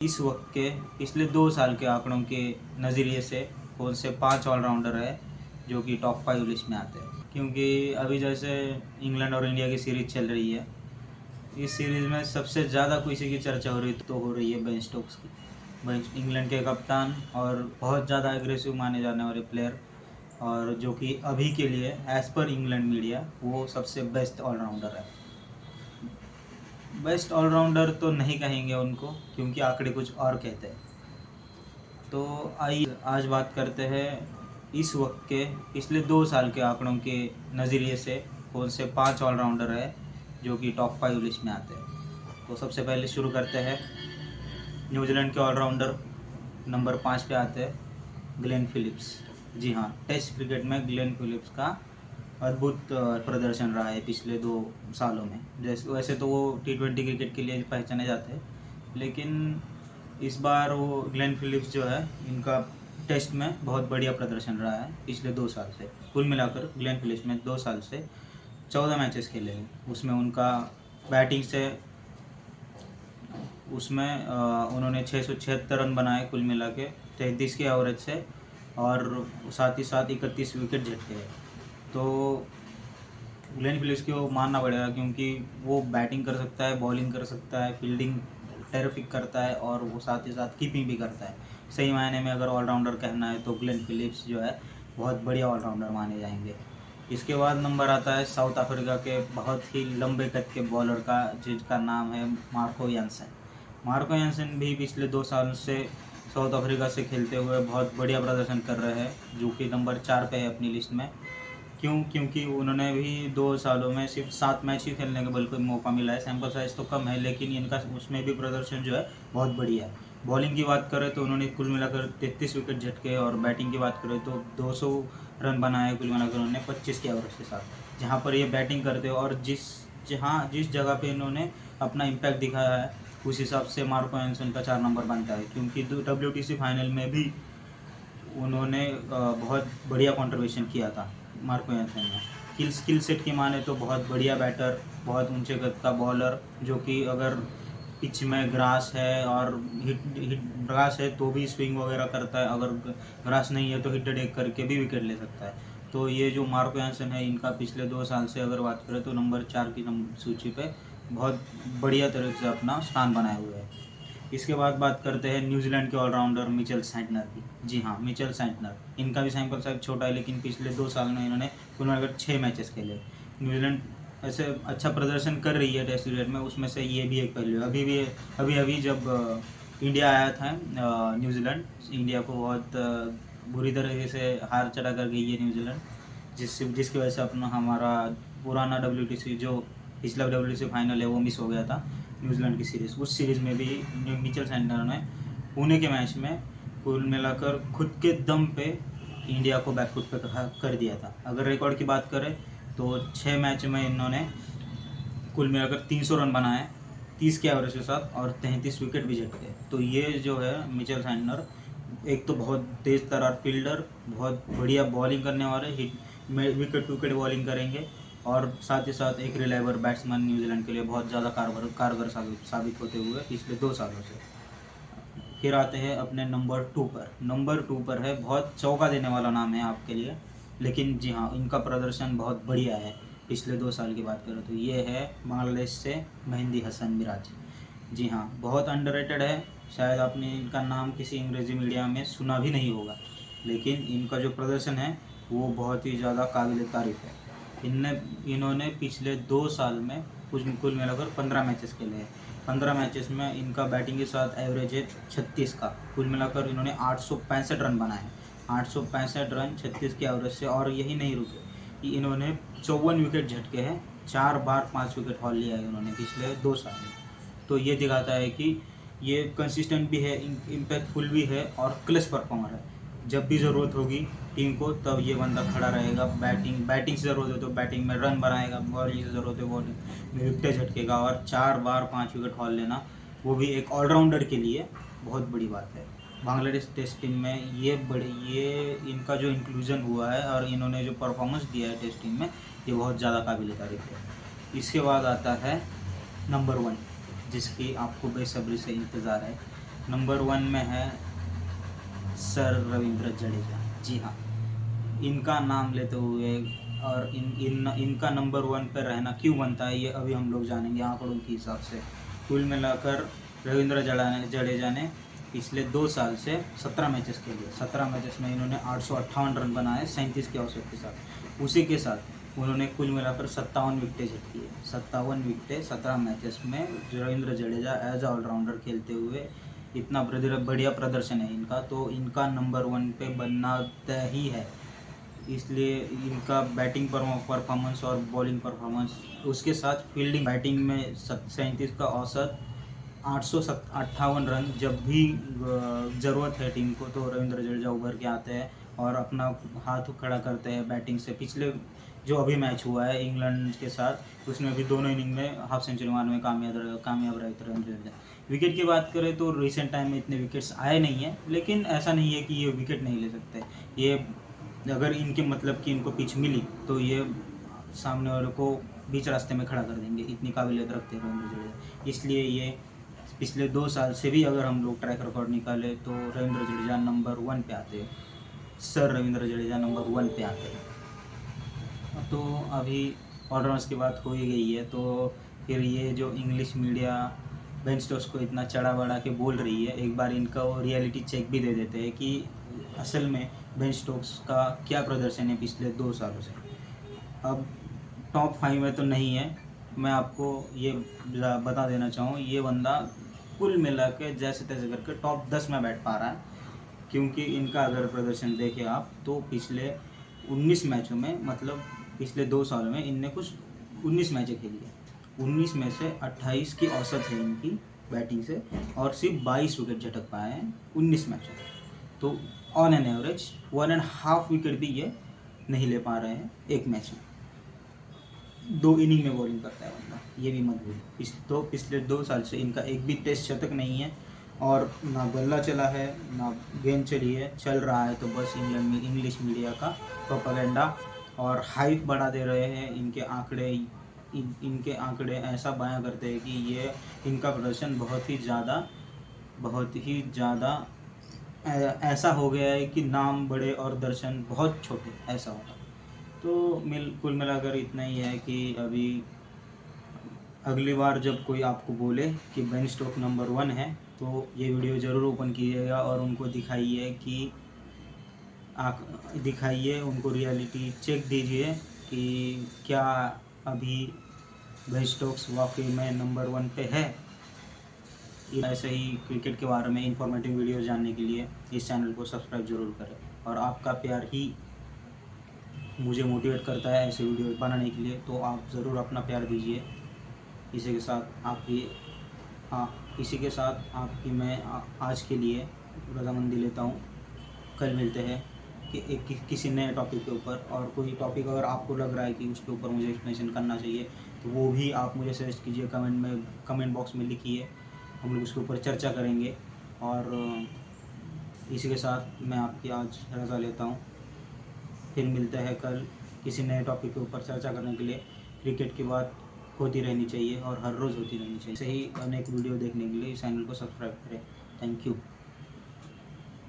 इस वक्त के पिछले 2 साल के आंकड़ों के नज़रिए से कौन से 5 ऑलराउंडर है जो कि टॉप 5 लिस्ट में आते हैं। क्योंकि अभी जैसे इंग्लैंड और इंडिया की सीरीज़ चल रही है, इस सीरीज़ में सबसे ज़्यादा किसी की चर्चा हो रही है बेन स्टोक्स की। इंग्लैंड के कप्तान और बहुत ज़्यादा एग्रेसिव माने जाने वाले प्लेयर, और जो कि अभी के लिए एज़ पर इंग्लैंड मीडिया वो सबसे बेस्ट ऑलराउंडर है। बेस्ट ऑलराउंडर तो नहीं कहेंगे उनको, क्योंकि आंकड़े कुछ और कहते हैं। तो आइए आज बात करते हैं इस वक्त के पिछले 2 साल के आंकड़ों के नज़रिए से कौन से 5 ऑलराउंडर है जो कि टॉप 5 लिस्ट में आते हैं। तो सबसे पहले शुरू करते हैं न्यूजीलैंड के ऑलराउंडर। नंबर 5 पे आते हैं ग्लेन फिलिप्स। जी हाँ, टेस्ट क्रिकेट में ग्लेन फिलिप्स का अद्भुत प्रदर्शन रहा है पिछले 2 सालों में। वैसे तो वो T20 क्रिकेट के लिए पहचाने जाते हैं, लेकिन इस बार वो ग्लेन फिलिप्स जो है, इनका टेस्ट में बहुत बढ़िया प्रदर्शन रहा है पिछले 2 साल से। कुल मिलाकर ग्लेन फिलिप्स में 2 साल से 14 मैचेस खेले हैं। उसमें उनका बैटिंग से उन्होंने 676 रन बनाए कुल मिला के 33 के एवरेज से, और साथ ही साथ 31 विकेट झटके हैं। तो ग्लेन फिलिप्स को मानना पड़ेगा, क्योंकि वो बैटिंग कर सकता है, बॉलिंग कर सकता है, फील्डिंग टेरिफिक करता है, और वो साथ ही साथ कीपिंग भी करता है। सही मायने में अगर ऑलराउंडर कहना है तो ग्लेन फिलिप्स जो है बहुत बढ़िया ऑलराउंडर माने जाएंगे। इसके बाद नंबर आता है साउथ अफ्रीका के बहुत ही लंबे कद के बॉलर का, जिसका नाम है मार्को यानसन। मार्को यानसन भी पिछले 2 साल से साउथ अफ्रीका से खेलते हुए बहुत बढ़िया प्रदर्शन कर रहे हैं, जो कि नंबर 4 पे है अपनी लिस्ट में। क्योंकि उन्होंने भी 2 सालों में सिर्फ 7 मैच ही खेलने का बिल्कुल मौका मिला है। सैम्पल साइज़ तो कम है, लेकिन इनका उसमें भी प्रदर्शन जो है बहुत बढ़िया है। बॉलिंग की बात करें तो उन्होंने कुल मिलाकर 33 विकेट झटके, और बैटिंग की बात करें तो 200 रन बनाए कुल मिलाकर उन्होंने 25 के एवरेज के साथ। जहाँ पर ये बैटिंग करते हैं और जिस जगह पे इन्होंने अपना इम्पैक्ट दिखाया है, उस हिसाब से मार्को एंसन का 4 नंबर बनता है। क्योंकि WTC फाइनल में भी उन्होंने बहुत बढ़िया कंट्रीब्यूशन किया था मार्को एंसन ने। स्किल सेट की माने तो बहुत बढ़िया बैटर, बहुत ऊंचे कद का बॉलर, जो कि अगर पिच में ग्रास है और हिट ग्रास है तो भी स्विंग वगैरह करता है, अगर ग्रास नहीं है तो हिट टेक करके भी विकेट ले सकता है। तो ये जो मार्को एंसन है, इनका पिछले 2 साल से अगर बात करें तो नंबर 4 की सूची पे बहुत बढ़िया तरह से अपना स्थान बनाए हुए है। इसके बाद बात करते हैं न्यूजीलैंड के ऑलराउंडर मिचेल सेंटनर की। जी हाँ, मिचेल सेंटनर। इनका भी सैंपल साइज छोटा है, लेकिन पिछले 2 साल में इन्होंने कुल मिलाकर 6 मैचेस खेले। न्यूजीलैंड ऐसे अच्छा प्रदर्शन कर रही है टेस्ट क्रिकेट में, उसमें से ये भी एक पहलू है। अभी जब इंडिया आया था, न्यूजीलैंड इंडिया को बहुत बुरी तरीके से हार चढ़ा कर गई है न्यूजीलैंड, जिसकी वजह से अपना हमारा पुराना WTC जो पिछला WTC फाइनल है वो मिस हो गया था न्यूजीलैंड की सीरीज़। उस सीरीज़ में भी मिचेल सेंटनर ने पुणे के मैच में कुल मिलाकर खुद के दम पे इंडिया को बैकफुट पे कर दिया था। अगर रिकॉर्ड की बात करें तो 6 मैच में इन्होंने कुल मिलाकर 300 रन बनाए 30 के एवरेज के साथ, और 33 विकेट भी झटके। तो ये जो है मिचेल सेंटनर, एक तो बहुत तेज़ तर्रार फील्डर, बहुत बढ़िया बॉलिंग करने वाले, विकेट टू विकेट बॉलिंग करेंगे, और साथ ही साथ एक रिलायबल बैट्समैन न्यूजीलैंड के लिए बहुत ज़्यादा कारगर साबित होते हुए पिछले 2 सालों से। फिर आते हैं अपने नंबर 2 पर। नंबर 2 पर है, बहुत चौंका देने वाला नाम है आपके लिए, लेकिन जी हाँ, इनका प्रदर्शन बहुत बढ़िया है। पिछले 2 साल की बात करें तो ये है बांग्लादेश से मेहंदी हसन मिराज। जी हाँ, बहुत अंडररेटेड है। शायद आपने इनका नाम किसी अंग्रेज़ी मीडिया में सुना भी नहीं होगा, लेकिन इनका जो प्रदर्शन है वो बहुत ही ज़्यादा काबिल तारीफ़ है। इन्होंने पिछले 2 साल में कुल मिलाकर 15 मैचेस खेले हैं। 15 मैचेस में इनका बैटिंग के साथ एवरेज है 36 का। कुल मिलाकर इन्होंने 865 रन बनाए हैं, 865 रन 36 के एवरेज से। और यही नहीं रुके कि इन्होंने 54 विकेट झटके हैं, 4 बार 5 विकेट हॉल लिया है इन्होंने पिछले 2 साल में। तो ये दिखाता है कि ये कंसिस्टेंट भी है, इम्पैक्टफुल भी है, और क्लच परफॉर्मर है। जब भी ज़रूरत होगी टीम को तब ये बंदा खड़ा रहेगा। बैटिंग से ज़रूरत है तो बैटिंग में रन बनाएगा, बॉलिंग से ज़रूरत है बॉलिंग में विकेट झटकेगा, और 4 बार 5 विकेट हॉल लेना वो भी एक ऑलराउंडर के लिए बहुत बड़ी बात है। बांग्लादेश टेस्ट टीम में ये इनका जो इंक्लूजन हुआ है और इन्होंने जो परफॉर्मेंस दिया है टेस्ट टीम में, ये बहुत ज़्यादा काबिल तारीफ़ है। इसके बाद आता है नंबर 1, जिसकी आपको बेसब्री से इंतज़ार है, नंबर 1 में है सर रविंद्र जडेजा। जी हाँ, इनका नाम लेते हुए और इनका नंबर 1 पर रहना क्यों बनता है, ये अभी हम लोग जानेंगे आंकड़ों के हिसाब से। कुल मिलाकर रविंद्र जडेजा ने पिछले 2 साल से 17 मैचेस खेले। 17 मैचेस में इन्होंने 858 रन बनाए 37 के औसत के साथ। उसी के साथ उन्होंने कुल मिलाकर 57 विकेटें झटकी है। 57 विकेटें 17 मैचेस में रविंद्र जडेजा एज ऑलराउंडर खेलते हुए इतना बढ़िया प्रदर्शन है इनका, तो इनका नंबर 1 पे बनना तय ही है। इसलिए इनका बैटिंग परफॉर्मेंस और बॉलिंग परफॉर्मेंस, उसके साथ फील्डिंग, बैटिंग में 37 का औसत, 858 रन, जब भी ज़रूरत है टीम को तो रविंद्र जडेजा उभर के आते हैं और अपना हाथ खड़ा करते हैं बैटिंग से। पिछले जो अभी मैच हुआ है इंग्लैंड के साथ, उसमें भी दोनों इनिंग में हाफ सेंचुरी मारने में कामयाब रहे थे रविंद्र जडेजा। विकेट की बात करें तो रिसेंट टाइम में इतने विकेट्स आए नहीं हैं, लेकिन ऐसा नहीं है कि ये विकेट नहीं ले सकते। ये अगर इनके मतलब कि इनको पिच मिली तो ये सामने वाले को बीच रास्ते में खड़ा कर देंगे, इतनी काबिलियत रखते हैं रविंद्र जडेजा। इसलिए ये पिछले 2 साल से भी अगर हम लोग ट्रैक रिकॉर्ड निकालें तो रविंद्र जडेजा नंबर 1 पे आते हैं। सर रविंद्र जडेजा नंबर 1 पे आते हैं। तो अभी ऑलराउंडर्स की बात हो ही गई है, तो फिर ये जो इंग्लिश मीडिया बेन स्टोक्स को इतना चढ़ा बढ़ा के बोल रही है, एक बार इनका वो रियलिटी चेक भी दे देते हैं कि असल में बेन स्टोक्स का क्या प्रदर्शन है पिछले 2 सालों से। अब टॉप 5 में तो नहीं है, मैं आपको ये बता देना चाहूँ, ये बंदा कुल मिला के जैसे तैसे करके टॉप 10 में बैठ पा रहा है। क्योंकि इनका अगर प्रदर्शन देखें आप तो पिछले 19 मैचों में, मतलब पिछले 2 सालों में इनने कुछ 19 मैचें खेली है। 19 में से 28 की औसत है इनकी बैटिंग से, और सिर्फ 22 विकेट झटक पाए हैं 19 मैचों में। तो ऑन एन एवरेज 1.5 विकेट भी ये नहीं ले पा रहे हैं एक मैच में। 2 इनिंग में बॉलिंग करता है बंदा, ये भी मत भूलिए। पिछले 2 साल से इनका एक भी टेस्ट शतक नहीं है, और ना बल्ला चला है ना गेंद चली है। चल रहा है तो बस इंग्लिश मीडिया का प्रोपेगेंडा और हाइप बढ़ा दे रहे हैं। इनके आंकड़े ऐसा बयां करते हैं कि ये इनका प्रदर्शन बहुत ही ज़्यादा ऐसा हो गया है कि नाम बड़े और दर्शन बहुत छोटे, ऐसा होगा। तो कुल मिलाकर इतना ही है कि अभी अगली बार जब कोई आपको बोले कि बेन स्टोक्स नंबर 1 है तो ये वीडियो ज़रूर ओपन कीजिएगा और उनको दिखाइए, उनको रियलिटी चेक दीजिए कि क्या अभी बेन स्टोक्स वाकई में नंबर 1 पे है। ऐसे ही क्रिकेट के बारे में इंफॉर्मेटिव वीडियो जानने के लिए इस चैनल को सब्सक्राइब जरूर करें, और आपका प्यार ही मुझे मोटिवेट करता है ऐसे वीडियो बनाने के लिए, तो आप ज़रूर अपना प्यार दीजिए। इसी के साथ आपकी मैं आज के लिए रजामंदी लेता हूँ। कल मिलते हैं कि किसी नए टॉपिक के ऊपर, और कोई टॉपिक अगर आपको लग रहा है कि उसके ऊपर मुझे एक्सप्लेनेशन करना चाहिए तो वो भी आप मुझे सजेस्ट कीजिए, कमेंट बॉक्स में लिखिए, हम लोग उसके ऊपर चर्चा करेंगे। और इसी के साथ मैं आपकी आज रज़ा लेता हूँ। फिर मिलते हैं कल किसी नए टॉपिक के ऊपर चर्चा करने के लिए। क्रिकेट की बात होती रहनी चाहिए और हर रोज़ होती रहनी चाहिए। सही अनेक वीडियो देखने के लिए चैनल को सब्सक्राइब करें। Thank you.